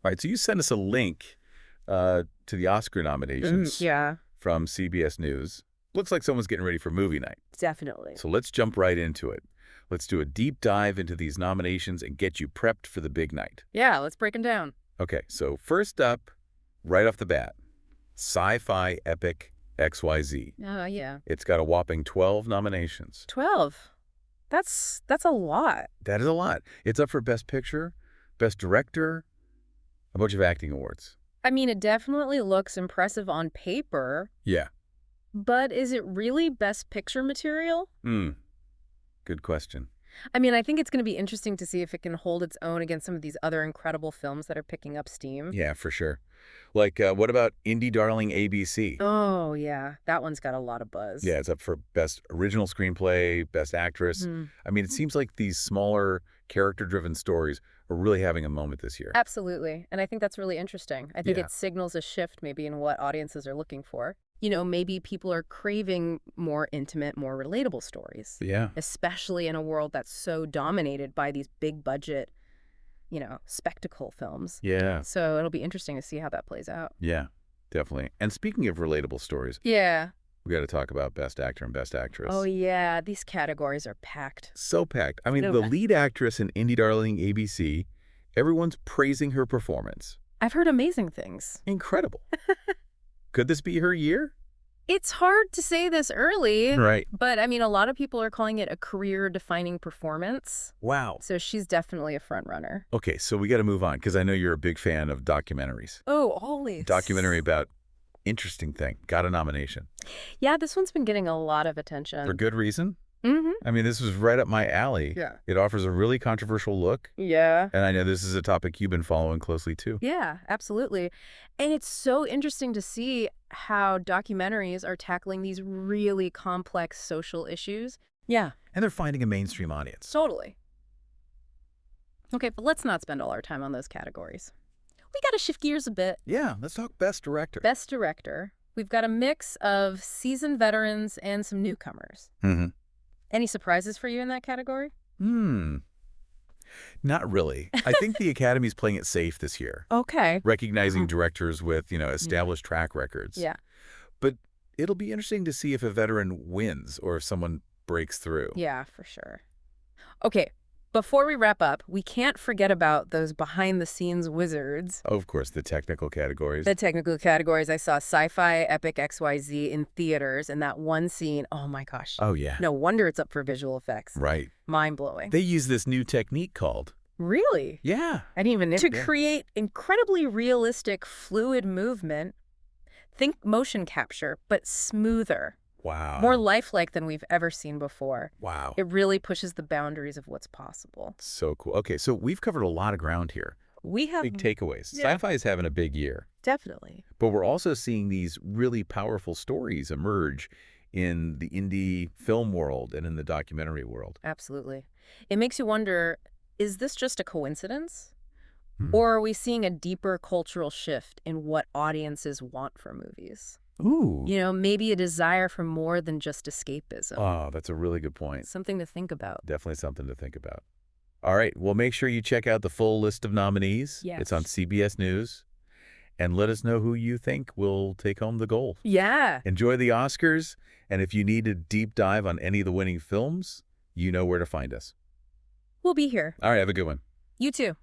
All right, so you sent us a link to the Oscar nominations Yeah, from CBS News. Looks like someone's getting ready for movie night. definitely. So let's jump right into it. Let's do a deep dive into these nominations and get you prepped for the big night. Yeah, let's break them down. Okay, so first up, right off the bat, sci-fi epic XYZ. Yeah. It's got a whopping 12 nominations. 12. That's a lot. That is a lot. It's up for Best Picture, Best Director, a bunch of acting awards. I mean, it definitely looks impressive on paper, Yeah. but is it really Best Picture material? Good question. I mean, I think it's going to be interesting to see if it can hold its own against some of these other incredible films that are picking up steam. Yeah, for sure. Like, what about Indie Darling ABC? Oh, yeah. That one's got a lot of buzz. Yeah, it's up for Best Original Screenplay, Best Actress. I mean, it seems like these smaller, character-driven stories are really having a moment this year. Absolutely. And I think that's really interesting. I think Yeah. it signals a shift maybe in what audiences are looking for. You know, maybe people are craving more intimate, more relatable stories. Yeah. Especially in a world that's so dominated by these big budget, spectacle films. Yeah. So it'll be interesting to see how that plays out. Yeah, definitely. And speaking of relatable stories, Yeah. we got to talk about Best Actor and Best Actress. Oh, yeah. These categories are packed. So packed. I mean, So the packed. lead actress in Indie Darling ABC, everyone's praising her performance. I've heard amazing things. Incredible. Could this be her year? It's hard to say this early. Right. But, I mean, a lot of people are calling it a career-defining performance. Wow. So she's definitely a front runner. Okay, so we got to move on because I know you're a big fan of documentaries. Oh, always. Documentary about interesting thing. Got a nomination. Yeah, this one's been getting a lot of attention. For good reason. Mm-hmm. I mean, this was right up my alley. Yeah. It offers a really controversial look. Yeah. And I know this is a topic you've been following closely, too. Yeah, absolutely. And it's so interesting to see how documentaries are tackling these really complex social issues. Yeah, And they're finding a mainstream audience. totally. Okay, but let's not spend all our time on those categories. We got to shift gears a bit. Yeah, let's talk Best Director. Best Director. We've got a mix of seasoned veterans and some newcomers. Mm-hmm. Any surprises for you in that category? Not really. I think the Academy's playing it safe this year, Okay. recognizing directors with, established track records. Yeah. But it'll be interesting to see if a veteran wins or if someone breaks through. Yeah, for sure. Okay, before we wrap up, we can't forget about those behind-the-scenes wizards. Of course, the technical categories. The technical categories, I saw sci-fi epic XYZ in theaters, and that one scene, oh my gosh. Oh, yeah. No wonder it's up for visual effects. Right. Mind-blowing. They use this new technique called... Really? Yeah. I didn't even know. To Yeah. create incredibly realistic, fluid movement, think motion capture, but smoother. Wow. More lifelike than we've ever seen before. Wow. It really pushes the boundaries of what's possible. So cool. Okay, so we've covered a lot of ground here. We have... Big takeaways. Yeah. Sci-fi is having a big year. Definitely. But we're also seeing these really powerful stories emerge in the indie film world and in the documentary world. Absolutely. It makes you wonder, is this just a coincidence? Hmm. Or are we seeing a deeper cultural shift in what audiences want from movies? Ooh. Maybe a desire for more than just escapism. Oh, that's a really good point. Something to think about. Definitely something to think about. All right, well, make sure you check out the full list of nominees. Yes. It's on CBS News. And let us know who you think will take home the gold. Yeah. Enjoy the Oscars, and if you need a deep dive on any of the winning films, you know where to find us. We'll be here. All right, have a good one. You too.